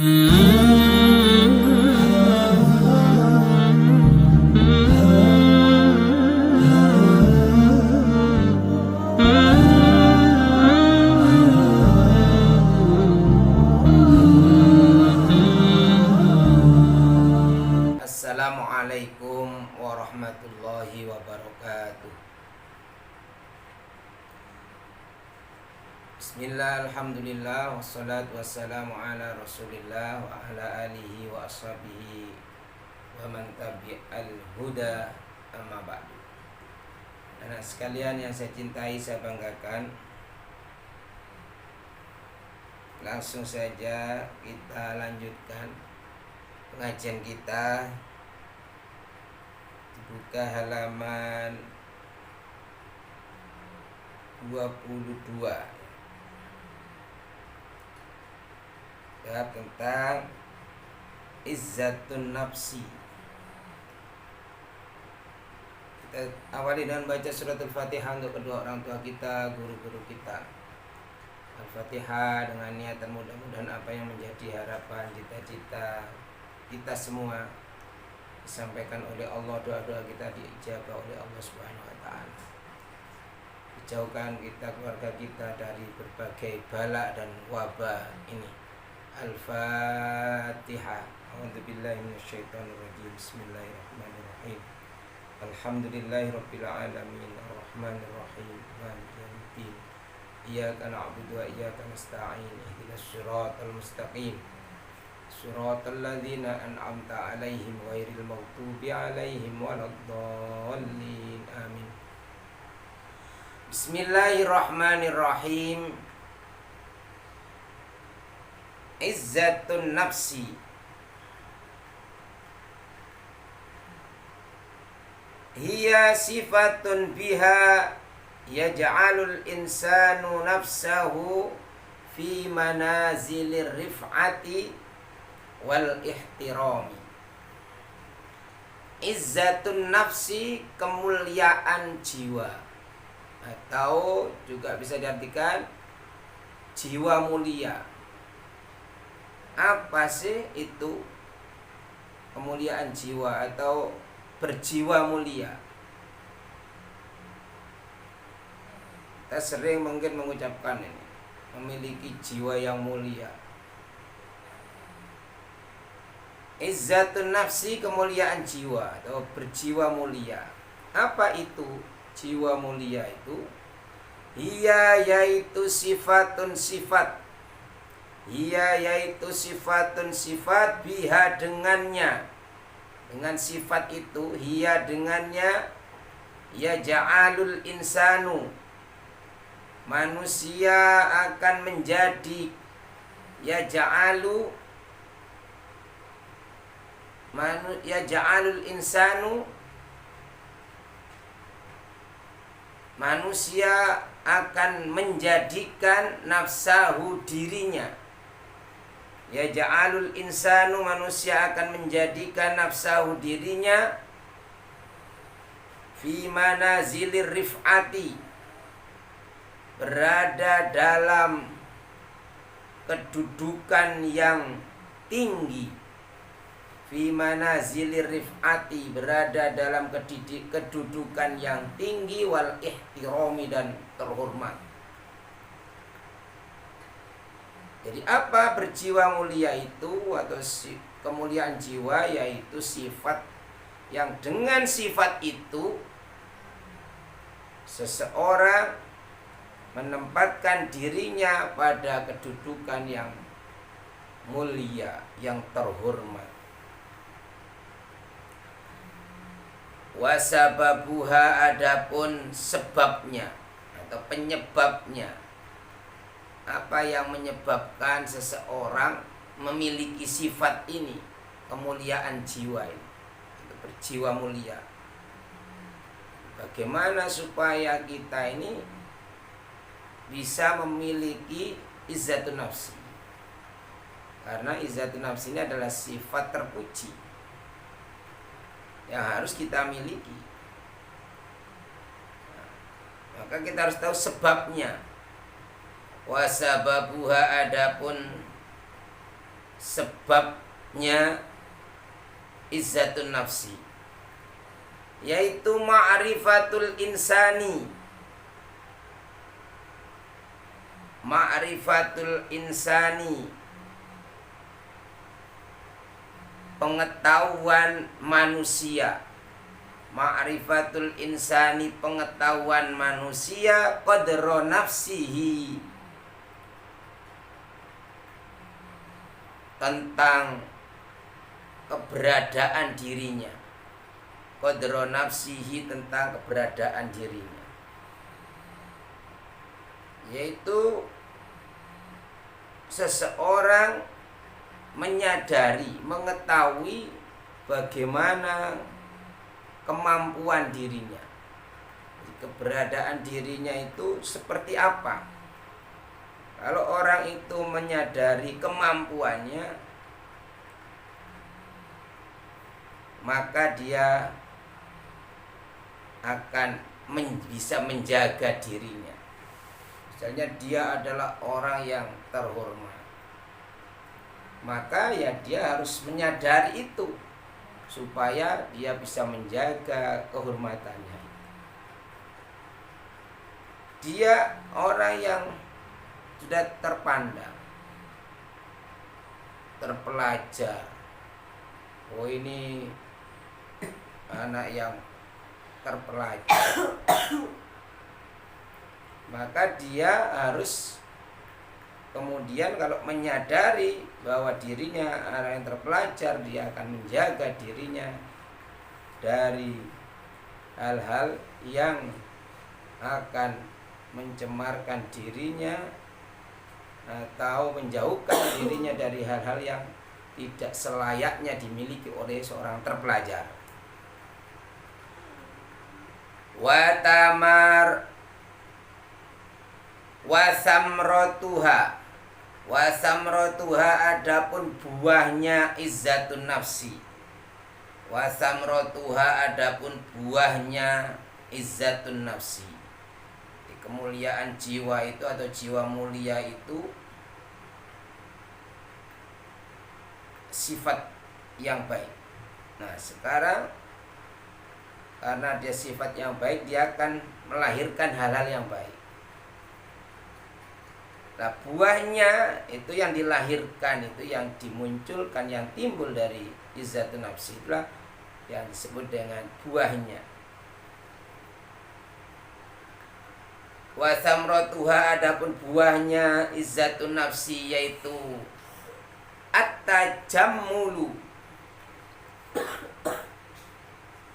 Assalamualaikum warahmatullahi wabarakatuh. Bismillah, alhamdulillah, wassalatu wassalamu ala rasulillah wa ala alihi wa ashabihi wa man tabi'al huda, amma ba'du. Anak sekalian yang saya cintai, saya banggakan, langsung saja kita lanjutkan pengajian kita. Buka halaman 22, bab tentang izzatun nafsi. Kita awali dengan baca surat Al-Fatihah untuk kedua orang tua kita, guru-guru kita. Al-Fatihah dengan niatan mudah-mudahan apa yang menjadi harapan, cita-cita kita semua disampaikan oleh Allah, doa-doa kita diijabah oleh Allah Subhanahu wa taala. Dijauhkan kita, keluarga kita dari berbagai bala dan wabah ini. Al-Fatihah. A'udzubillahi minasyaitonirrajim. Bismillahirrahmanirrahim. Alhamdulillahirabbil alamin, arrahmanirrahim, maliki yaumiddin. Iyyaka na'budu wa iyyaka nasta'in. Ihdinas siratal mustaqim. Suratal ladzina an'amta 'alaihim ghairil maghdubi 'alaihim waladdallin. Amin. Bismillahirrahmanirrahim. Izzatun nafsi. Hiya sifatun biha yaj'alul insanu nafsahu fi manazilir rif'ati wal ihtirami. Izzatun nafsi, kemuliaan jiwa, atau juga bisa diartikan jiwa mulia. Apa sih itu kemuliaan jiwa atau berjiwa mulia? Kita sering mungkin mengucapkan ini, memiliki jiwa yang mulia. Izzatun nafsi, kemuliaan jiwa atau berjiwa mulia. Apa itu jiwa mulia itu? Ia yaitu sifatun sifat. Ia yaitu sifatun sifat, biha dengannya. Dengan sifat itu, ia dengannya, ya ja'alul insanu, manusia akan menjadi, ya ja'alu, ya ja'alul insanu, manusia akan menjadikan nafsahu, dirinya. Ya ja'alul insanu, manusia akan menjadikan nafsahu, dirinya, fi manazilir rif'ati, berada dalam kedudukan yang tinggi. Fi manazilir rif'ati, berada dalam kedudukan yang tinggi, wal ihtirami, dan terhormat. Jadi apa berjiwa mulia itu, atau kemuliaan jiwa, yaitu sifat yang dengan sifat itu seseorang menempatkan dirinya pada kedudukan yang mulia, yang terhormat. Wasababuha, adapun sebabnya atau penyebabnya. Apa yang menyebabkan seseorang memiliki sifat ini, kemuliaan jiwa ini, atau berjiwa mulia? Bagaimana supaya kita ini bisa memiliki izzatun nafsi? Karena izzatun nafsi ini adalah sifat terpuji yang harus kita miliki. Maka kita harus tahu sebabnya. Wasababuha, adapun sebabnya izzatun nafsi, yaitu ma'rifatul insani. Ma'rifatul insani, pengetahuan manusia. Ma'rifatul insani, pengetahuan manusia, qadra nafsihi, tentang keberadaan dirinya. Qadra nafsihi, tentang keberadaan dirinya, yaitu seseorang menyadari, mengetahui bagaimana kemampuan dirinya. Keberadaan dirinya itu seperti apa. Kalau orang itu menyadari kemampuannya, maka dia akan bisa menjaga dirinya. Misalnya dia adalah orang yang terhormat, maka ya dia harus menyadari itu supaya dia bisa menjaga kehormatannya. Dia orang yang sudah terpandang, terpelajar. Oh, ini anak yang terpelajar. Maka dia harus kemudian kalau menyadari bahwa dirinya orang yang terpelajar, dia akan menjaga dirinya dari hal-hal yang akan mencemarkan dirinya atau menjauhkan dirinya dari hal-hal yang tidak selayaknya dimiliki oleh seorang terpelajar. Wasamrotuha, adapun buahnya izzatun nafsi. Wasamrotuha, adapun buahnya izzatun nafsi. Kemuliaan jiwa itu atau jiwa mulia itu sifat yang baik. Nah, sekarang karena dia sifat yang baik, dia akan melahirkan hal-hal yang baik. Nah, buahnya itu yang dilahirkan, itu yang dimunculkan, yang timbul dari izzatun nafsi, itulah yang disebut dengan buahnya. Wa samratuha, adapun buahnya izzatun nafsi, yaitu at-tajammulu.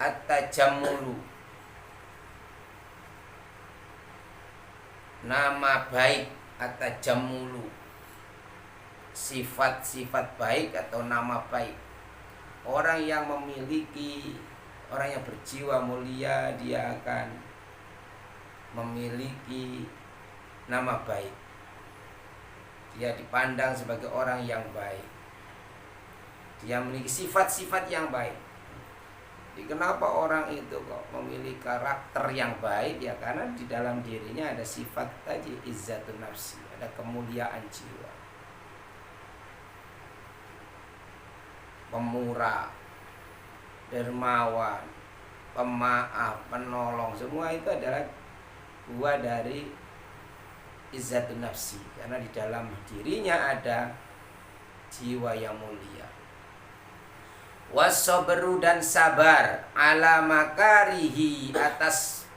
At-tajammulu, nama baik. At-tajammulu, sifat-sifat baik atau nama baik. Orang yang memiliki, orang yang berjiwa mulia, dia akan memiliki nama baik. Dia dipandang sebagai orang yang baik. Dia memiliki sifat-sifat yang baik. Jadi kenapa orang itu kok memiliki karakter yang baik? Ya karena di dalam dirinya ada sifat tadi, izzatun nafsi, ada kemuliaan jiwa. Pemurah, dermawan, pemaaf, penolong, semua itu adalah buah dari izzatun nafsi, karena di dalam dirinya ada jiwa yang mulia. Wasabru, dan sabar, ala makarihi, atas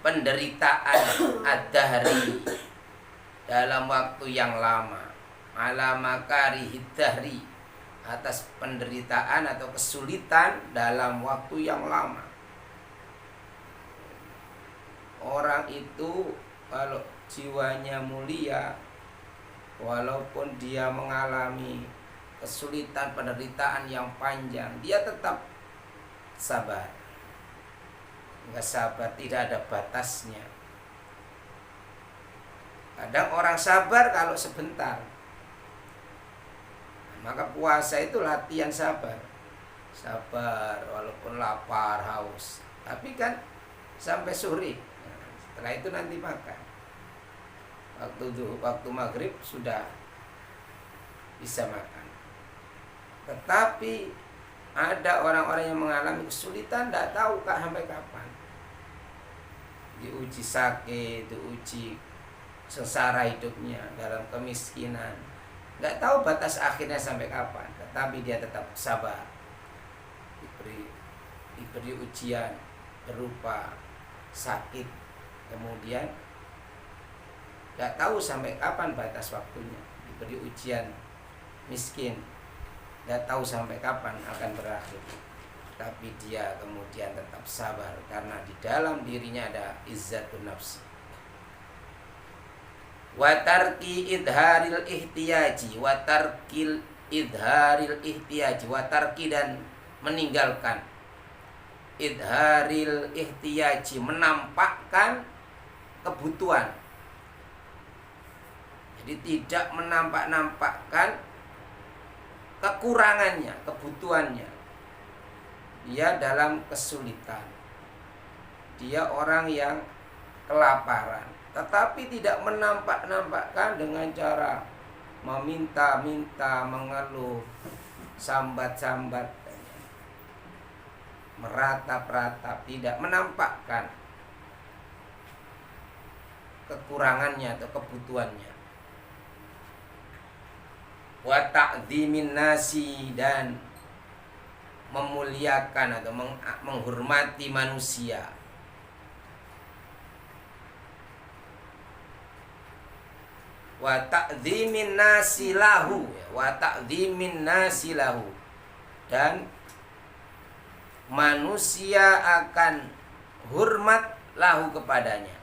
penderitaan ad-dahri, dalam waktu yang lama. Ala makarihi dahri, atas penderitaan atau kesulitan dalam waktu yang lama. Orang itu kalau jiwanya mulia, walaupun dia mengalami kesulitan, penderitaan yang panjang, dia tetap sabar. Enggak sabar, tidak ada batasnya. Kadang orang sabar kalau sebentar. Maka puasa itu latihan sabar. Sabar walaupun lapar, haus. Tapi kan sampai sore. Setelah itu nanti makan. Waktu maghrib sudah bisa makan. Tetapi ada orang-orang yang mengalami kesulitan, tidak tahu sampai kapan. Diuji sakit, diuji sengsara hidupnya dalam kemiskinan, tidak tahu batas akhirnya sampai kapan. Tetapi dia tetap sabar, diberi ujian berupa sakit, kemudian tidak tahu sampai kapan batas waktunya. Diberi ujian miskin, tidak tahu sampai kapan akan berakhir. Tapi dia kemudian tetap sabar karena di dalam dirinya ada izzatun nafsi. Wa tarki idharil ihtiyaji, wa tarkil idharil ihtiyaji, wa tarki dan meninggalkan idharil ihtiyaji, menampakkan kebutuhan. Jadi tidak menampakkan kekurangannya, kebutuhannya. Dia dalam kesulitan, dia orang yang kelaparan, tetapi tidak menampakkan dengan cara meminta-minta, mengeluh, sambat-sambat, meratap-ratap, tidak menampakkan kekurangannya atau kebutuhannya. Wa ta'dzimin nasi, dan memuliakan atau menghormati manusia. Wa ta'dzimin nasi lahu, wa ta'dzimin nasi lahu, dan manusia akan hormat lahu kepadanya.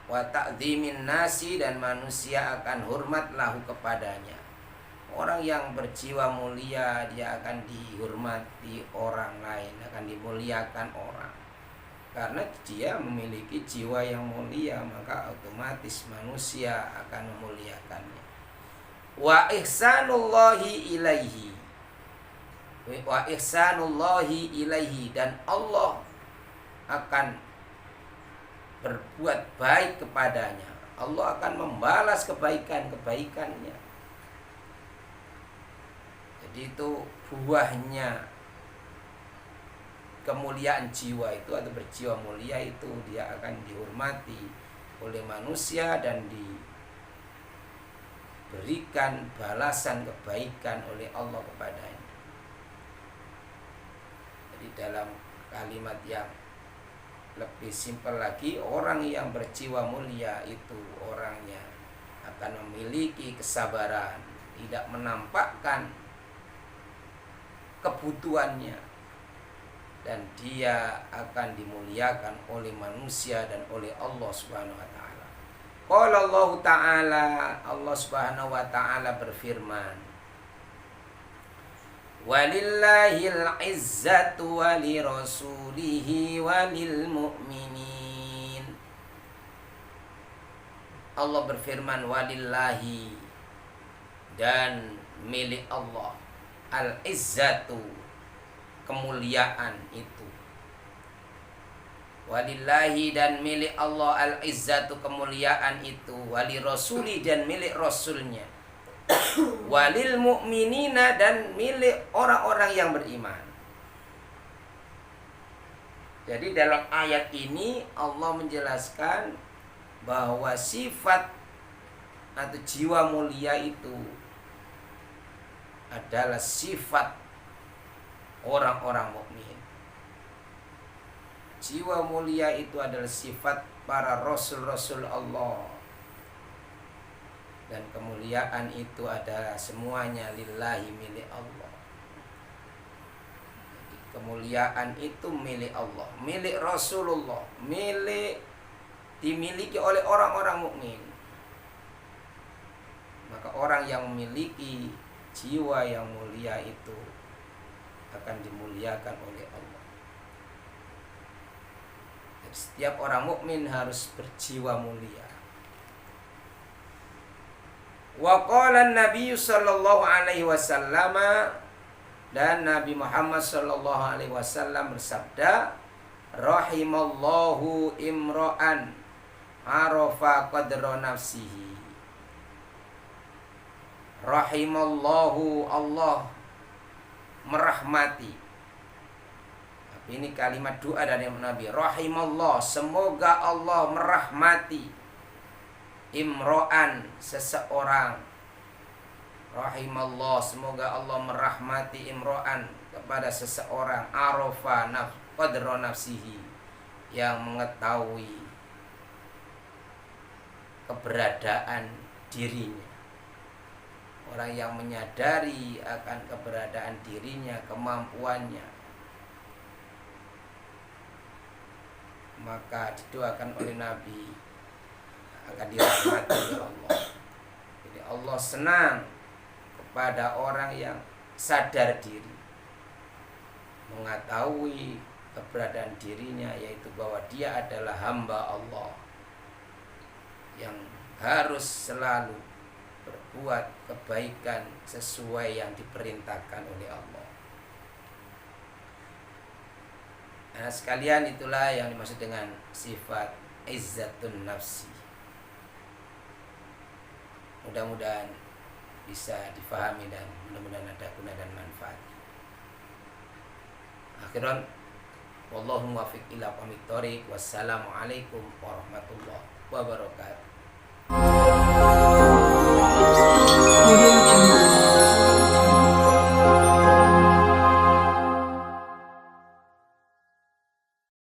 Wa ta'dzimin nasi, dan manusia akan hormat lahu kepadanya. Orang yang berjiwa mulia, dia akan dihormati orang lain, akan dimuliakan orang. Karena dia memiliki jiwa yang mulia, maka otomatis manusia akan memuliakannya. Wa ihsanullahi ilaihi, wa ihsanullahi ilaihi, dan Allah akan berbuat baik kepadanya. Allah akan membalas kebaikan-kebaikannya. Jadi itu buahnya kemuliaan jiwa itu, atau berjiwa mulia itu, dia akan dihormati oleh manusia dan diberikan balasan kebaikan oleh Allah kepadanya. Jadi dalam kalimat yang lebih simpel lagi, orang yang berjiwa mulia itu orangnya akan memiliki kesabaran, tidak menampakkan kebutuhannya, dan dia akan dimuliakan oleh manusia dan oleh Allah Subhanahu wa taala. Qala Allah taala, Allah Subhanahu wa taala berfirman, walillahil izzatu walirasulihi walil mu'minin. Allah berfirman walillahi, dan milik Allah, al-izzatu, kemuliaan itu. Walillahi, dan milik Allah, al-izzatu, kemuliaan itu. Wali rasuli, dan milik rasulnya. Walil mu'minina, dan milik orang-orang yang beriman. Jadi dalam ayat ini Allah menjelaskan bahwa sifat atau jiwa mulia itu adalah sifat orang-orang mukmin. Jiwa mulia itu adalah sifat para rasul-rasul Allah, dan kemuliaan itu adalah semuanya lillahi, milik Allah. Jadi kemuliaan itu milik Allah, milik Rasulullah, dimiliki oleh orang-orang mukmin. Maka orang yang memiliki jiwa yang mulia itu akan dimuliakan oleh Allah. Jadi setiap orang mukmin harus berjiwa mulia. Wa qala an-nabiy sallallahu alaihi wasallam, dan Nabi Muhammad sallallahu alaihi wasallam bersabda, rahimallahu imra'an arafa qadra nafsihi. Rahimallahu, Allah merahmati. Ini kalimat doa dari Nabi. Rahimallah, semoga Allah merahmati imro'an, seseorang. Rahimallah, semoga Allah merahmati imro'an, kepada seseorang. Arafa qadra nafsihi, yang mengetahui keberadaan dirinya. Orang yang menyadari akan keberadaan dirinya, kemampuannya, maka didoakan oleh Nabi akan dirahmati oleh Allah. Jadi Allah senang kepada orang yang sadar diri, mengetahui keberadaan dirinya, yaitu bahwa dia adalah hamba Allah yang harus selalu berbuat kebaikan sesuai yang diperintahkan oleh Allah. Nah sekalian, itulah yang dimaksud dengan sifat izzatun nafsi. Mudah-mudahan bisa difahami dan mudah-mudahan ada guna dan manfaat. Akhiran, wallahu muwaffiq ila aqwamit thoriq. Wassalamualaikum warahmatullahi wabarakatuh.